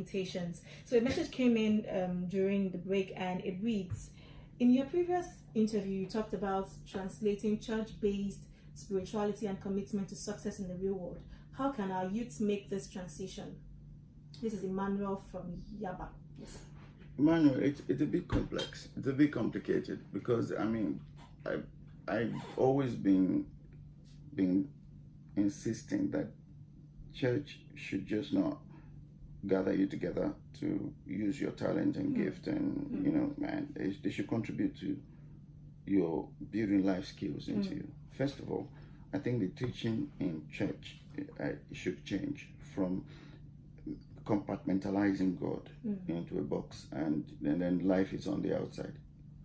limitations. So a message came in during the break, and it reads, in your previous interview, you talked about translating church-based spirituality and commitment to success in the real world. How can our youth make this transition? This is Emmanuel from Yaba. Yes. Emmanuel, it's a bit complex. It's a bit complicated because I've always been insisting that church should just not gather you together to use your talent and gift, and they should contribute to your building life skills into you. First of all, I think the teaching in church should change from compartmentalizing God into a box, and then life is on the outside.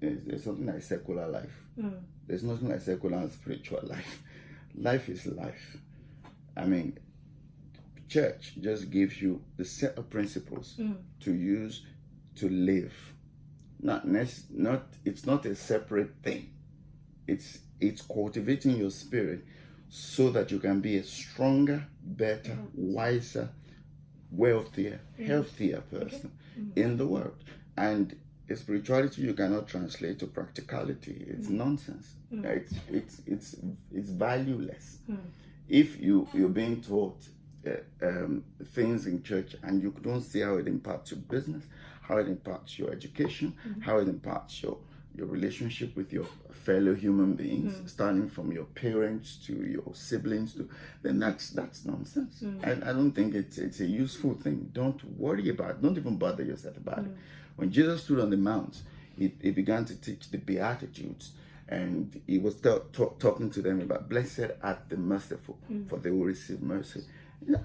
There's something like secular life. There's nothing like secular and spiritual life. Life is life. I mean, church just gives you the set of principles to use to live. It's not a separate thing. It's cultivating your spirit so that you can be a stronger, better, wiser, wealthier, healthier person in the world. And a spirituality you cannot translate to practicality. It's nonsense. It's valueless. If you're being taught things in church and you don't see how it impacts your business, how it impacts your education, how it impacts your relationship with your fellow human beings, starting from your parents to your siblings, then that's nonsense. I don't think it's a useful thing. Don't worry about it. Don't even bother yourself about it. When Jesus stood on the mount, he began to teach the Beatitudes, and he was talking to them about blessed are the merciful, for they will receive mercy.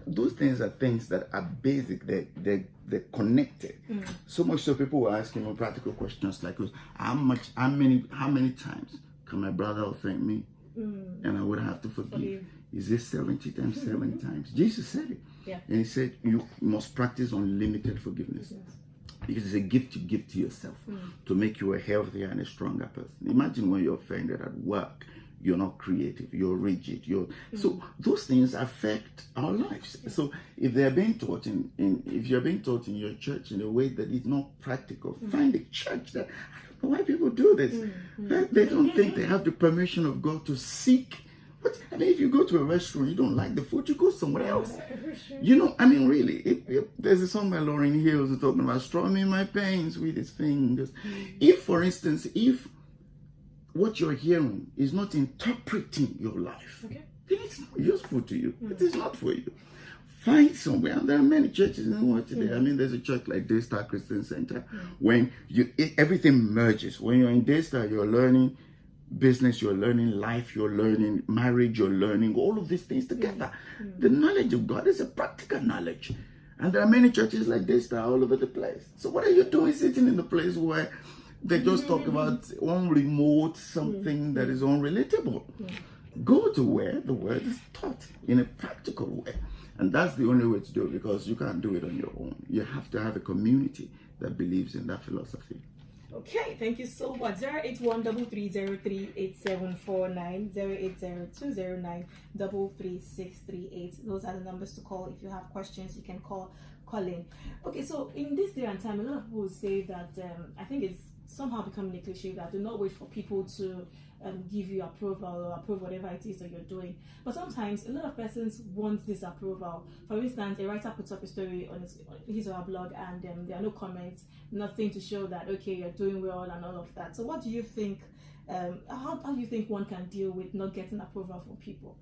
Those things are things that are basic. They're connected. So much so people were asking me practical questions like, how many times can my brother offend me and I would have to forgive? Is this 70 times 7 times? Jesus said it. Yeah. And he said you must practice unlimited forgiveness. Because it's a gift you give to yourself to make you a healthier and a stronger person. Imagine when you're offended at work, you're not creative, you're rigid, so those things affect our lives. So if they're being taught if you're being taught in your church in a way that is not practical, find a church that, I don't know why people do this. They don't think they have the permission of God to seek. I mean, if you go to a restaurant, you don't like the food, you go somewhere else. Really, there's a song by Lauryn Hill who's talking about strumming my pains with his fingers. If, for instance, what you're hearing is not interpreting your life, then it's not useful to you. It is not for you. Find somewhere, and there are many churches in the world today. I mean, there's a church like Daystar Christian Center, when everything merges. When you're in Daystar, you're learning business, you're learning life, you're learning marriage, you're learning all of these things together. The knowledge of God is a practical knowledge. And there are many churches like this all over the place. So what are you doing sitting in the place where they just talk about one remote something that is unrelatable? Go to where the word is taught in a practical way. And that's the only way to do it, because you can't do it on your own. You have to have a community that believes in that philosophy. Okay, thank you so much. 08133038749, 08020933638. Those are the numbers to call. If you have questions, you can call in. Okay, so in this day and time, a lot of people say that I think it's somehow becoming a cliche that do not wait for people to give you approval or approve whatever it is that you're doing. But sometimes a lot of persons want this approval. For instance, a writer puts up a story on his or her blog, and there are no comments, nothing to show that, okay, you're doing well and all of that. So what do you think, how do you think one can deal with not getting approval from people?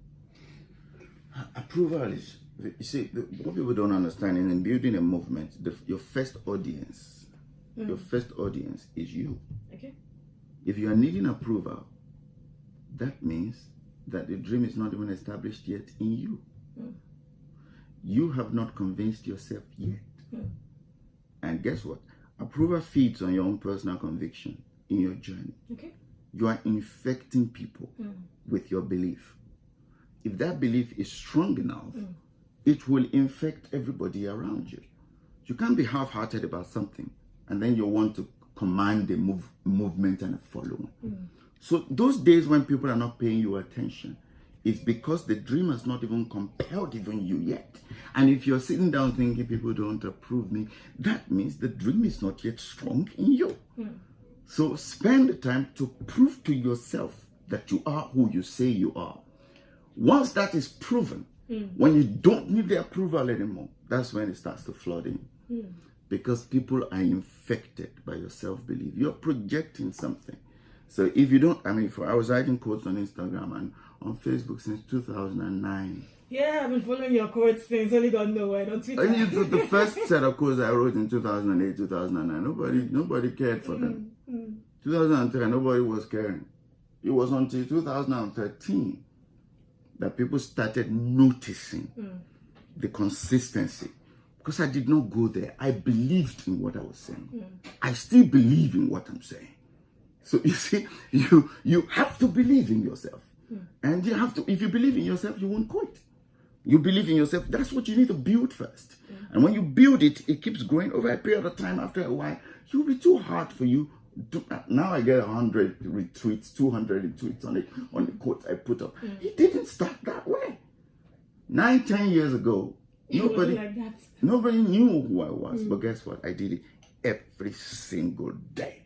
Approval is, you see, what people don't understand is in building a movement, your first audience is you. Okay. If you are needing approval, that means that the dream is not even established yet in you. You have not convinced yourself yet. And guess what? Approval feeds on your own personal conviction in your journey. Okay. You are infecting people with your belief. If that belief is strong enough, it will infect everybody around you. You can't be half-hearted about something and then you want to command the movement and a following. So those days when people are not paying you attention, It's because the dream has not even compelled even you yet. And if you're sitting down thinking people don't approve me, that means the dream is not yet strong in you. So spend the time to prove to yourself that you are who you say you are. Once that is proven, when you don't need the approval anymore, that's when it starts to flood in. Because people are infected by your self-belief. You're projecting something. So if you don't, I was writing quotes on Instagram and on Facebook since 2009. Yeah, I've been following your quotes since, only God knows where, on Twitter. And the first set of quotes I wrote in 2008, 2009, nobody cared for them. 2010, nobody was caring. It was until 2013 that people started noticing the consistency. Because I did not go there. I believed in what I was saying. I still believe in what I'm saying. So you see, you have to believe in yourself. And you have to, if you believe in yourself, you won't quit. You believe in yourself, that's what you need to build first. And when you build it, it keeps growing over a period of time. After a while, it will be too hard for you. Now I get 100 retweets, 200 retweets on the quotes I put up. It didn't start that way. 9-10 years ago, nobody knew who I was. But guess what? I did it every single day.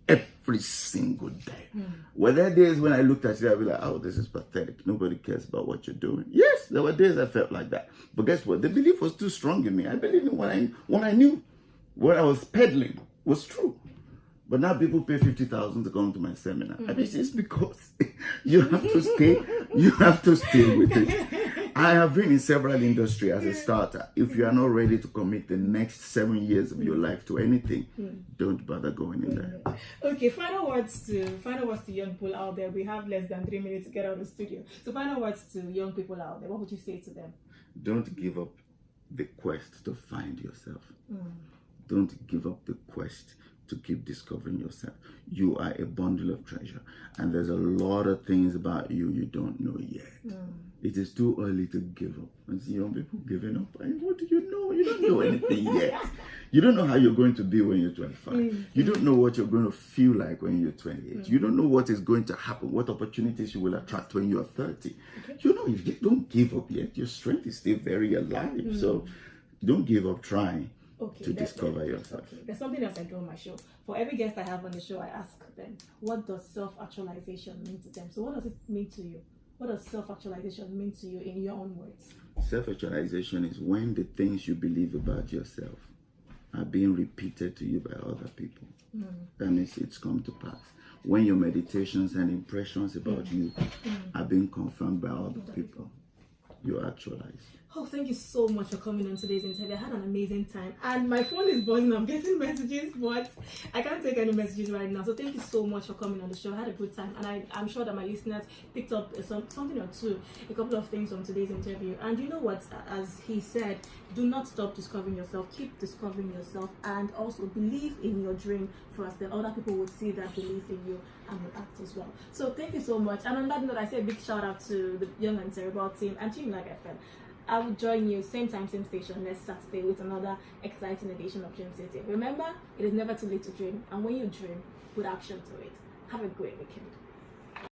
Every single day. Were there days when I looked at it, I'd be like, oh, this is pathetic. Nobody cares about what you're doing. Yes, there were days I felt like that. But guess what? The belief was too strong in me. I believed in what I knew. What I was peddling was true. But now people pay 50,000 to come to my seminar. It's because you have to stay with it. I have been in several industries as a starter. If you are not ready to commit the next 7 years of your life to anything, don't bother going in there. Okay, final words to young people out there. We have less than 3 minutes to get out of the studio. So final words to young people out there. What would you say to them? Don't give up the quest to find yourself. Don't give up the quest to keep discovering yourself. You are a bundle of treasure, and there's a lot of things about you don't know yet. It is too early to give up. And see young people giving up. And what do you know? You don't know anything yet. You don't know how you're going to be when you're 25. You don't know what you're going to feel like when you're 28. You don't know what is going to happen, what opportunities you will attract when you're 30. You know, you don't give up yet. Your strength is still very alive. So don't give up trying. To discover yourself. Okay. There's something else I do on my show. For every guest I have on the show, I ask them, what does self-actualization mean to them? So what does it mean to you? What does self-actualization mean to you in your own words? Self-actualization is when the things you believe about yourself are being repeated to you by other people. That means it's come to pass. When your meditations and impressions about you are being confirmed by other people, you actualize. Oh, thank you so much for coming on today's interview. I had an amazing time. And my phone is buzzing. I'm getting messages, but I can't take any messages right now. So thank you so much for coming on the show. I had a good time. And I'm sure that my listeners picked up something or two, a couple of things from today's interview. And you know what? As he said, do not stop discovering yourself. Keep discovering yourself. And also believe in your dream first. Then other people will see that belief in you and will act as well. So thank you so much. And on that note, I say a big shout out to the Young and Cerebral team and Team Like FM. I will join you same time, same station next Saturday with another exciting edition of Dream City. Remember, it is never too late to dream, and when you dream, put action to it. Have a great weekend.